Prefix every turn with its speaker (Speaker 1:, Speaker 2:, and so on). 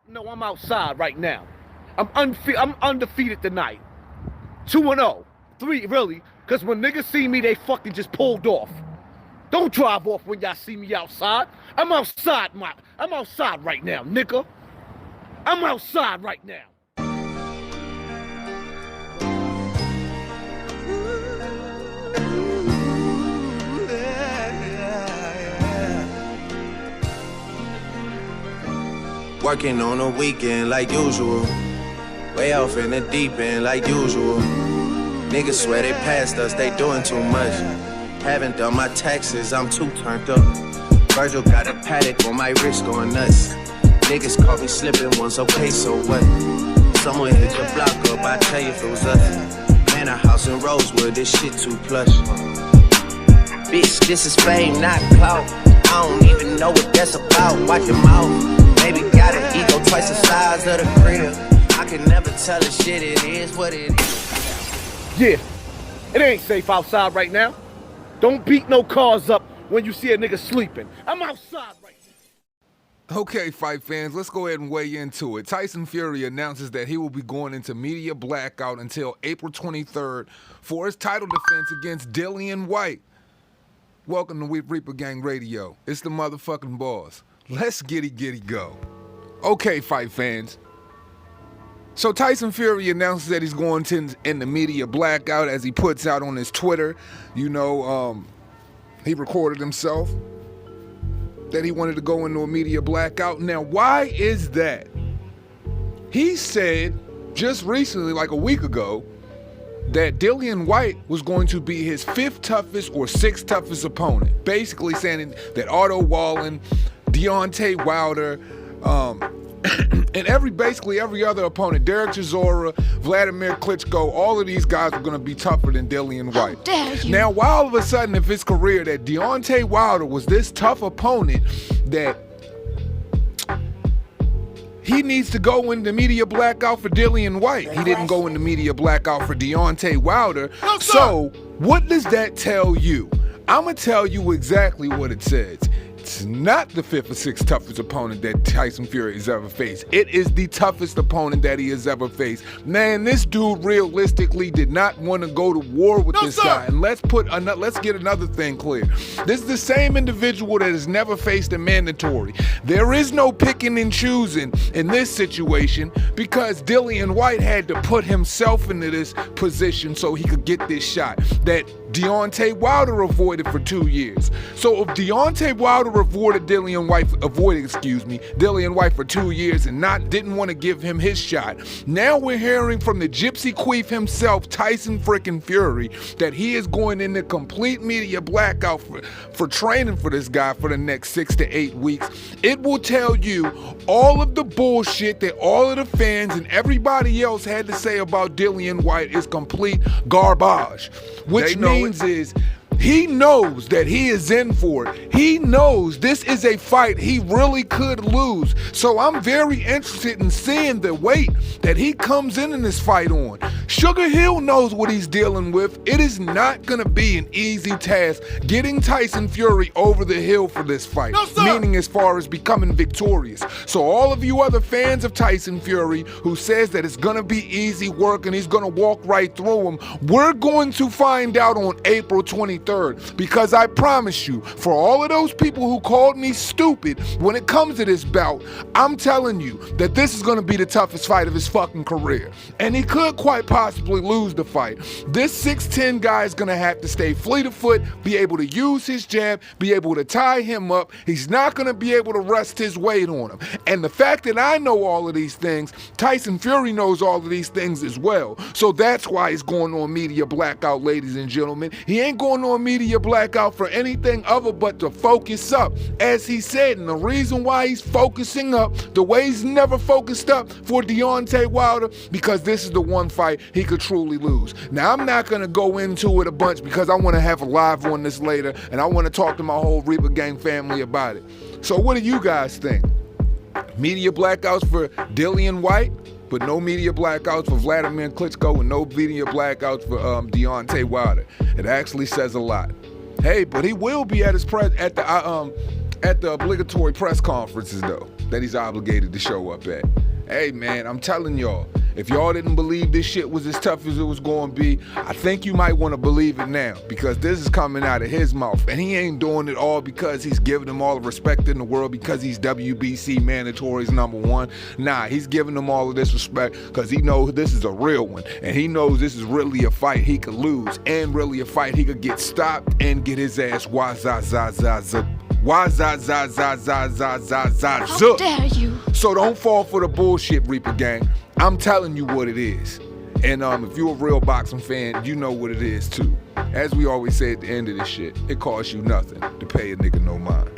Speaker 1: No, I'm outside right now. I'm undefeated tonight. 2-0. 3, really. Because when niggas see me, they fucking just pulled off. Don't drive off when y'all see me outside. I'm outside right now, nigga. I'm outside right now.
Speaker 2: Working on a weekend like usual. Way off in the deep end like usual. Niggas swear they passed us, they doing too much. Haven't done my taxes, I'm too turned up. Virgil got a paddock on my wrist going nuts. Niggas caught me slipping once, okay, so what? Someone hit your block up, I tell you if it was us. Man, a house in Rosewood, this shit too plush. Bitch, this is fame, not clout. I don't even know what that's about, watch your mouth. Baby got an ego twice the size of the crib. I can never tell a shit, it is what it is.
Speaker 1: Yeah, it ain't safe outside right now. Don't beat no cars up when you see a nigga sleeping. I'm outside right now.
Speaker 3: Okay, fight fans, let's go ahead and weigh into it. Tyson Fury announces that he will be going into media blackout until April 23rd for his title defense against Dillian Whyte. Welcome to Reaper Gang Radio. It's the motherfucking boss. Let's giddy go. Okay, fight fans. So Tyson Fury announces that he's going to in the media blackout as he puts out on his Twitter. You know, he recorded himself that he wanted to go into a media blackout. Now, why is that? He said just recently, like a week ago, that Dillian Whyte was going to be his 5th toughest or 6th toughest opponent. Basically saying that Otto Wallin, Deontay Wilder, and basically every other opponent, Derek Chisora, Vladimir Klitschko, all of these guys are going to be tougher than Dillian Whyte.
Speaker 4: How dare you?
Speaker 3: Now, why all of a sudden, if his career that Deontay Wilder was this tough opponent that he needs to go into media blackout for Dillian Whyte. He didn't go into media blackout for Deontay Wilder. So, what does that tell you? I'm going to tell you exactly what it says. It's not the 5th or 6th toughest opponent that Tyson Fury has ever faced. It is the toughest opponent that he has ever faced. Man, this dude realistically did not want to go to war with this guy. And let's get another thing clear. This is the same individual that has never faced a mandatory. There is no picking and choosing in this situation because Dillian Whyte had to put himself into this position so he could get this shot that Deontay Wilder avoided for 2 years. So if Deontay Wilder avoided Dillian Whyte for 2 years and didn't want to give him his shot, now we're hearing from the Gypsy Queef himself, Tyson frickin' Fury, that he is going into complete media blackout for training for this guy for the next 6 to 8 weeks. It will tell you all of the bullshit that all of the fans and everybody else had to say about Dillian Whyte is complete garbage, which means is he knows that he is in for it. He knows this is a fight he really could lose. So I'm very interested in seeing the weight that he comes in this fight on. Sugar Hill knows what he's dealing with. It is not going to be an easy task getting Tyson Fury over the hill for this fight, meaning as far as becoming victorious. So all of you other fans of Tyson Fury who says that it's going to be easy work and he's going to walk right through him, we're going to find out on April 23rd. Because I promise you, for all of those people who called me stupid when it comes to this bout, I'm telling you that this is going to be the toughest fight of his fucking career. And he could quite possibly lose the fight. This 6'10" guy is going to have to stay fleet of foot, be able to use his jab, be able to tie him up. He's not going to be able to rest his weight on him. And the fact that I know all of these things, Tyson Fury knows all of these things as well. So that's why he's going on media blackout, ladies and gentlemen. He ain't going on media blackout for anything other but to focus up, as he said. And the reason why he's focusing up the way he's never focused up for Deontay Wilder, because this is the one fight he could truly lose. Now, I'm not going to go into it a bunch because I want to have a live on this later and I want to talk to my whole Reaper Gang family about it. So what do you guys think? Media blackouts for Dillian Whyte, but no media blackouts for Vladimir Klitschko and no media blackouts for Deontay Wilder. It actually says a lot. Hey, but he will be at the obligatory press conferences though. that he's obligated to show up at. Hey man, I'm telling y'all, if y'all didn't believe this shit was as tough as it was going to be, I think you might want to believe it now, because this is coming out of his mouth, and he ain't doing it all because he's giving them all the respect in the world because he's WBC mandatories #1. Nah, he's giving them all of this respect because he knows this is a real one, and he knows this is really a fight he could lose, and really a fight he could get stopped and get his ass
Speaker 4: How dare you?
Speaker 3: So don't fall for the bullshit, Reaper Gang. I'm telling you what it is. And if you're a real boxing fan, you know what it is too. As we always say at the end of this shit, it costs you nothing to pay a nigga no mind.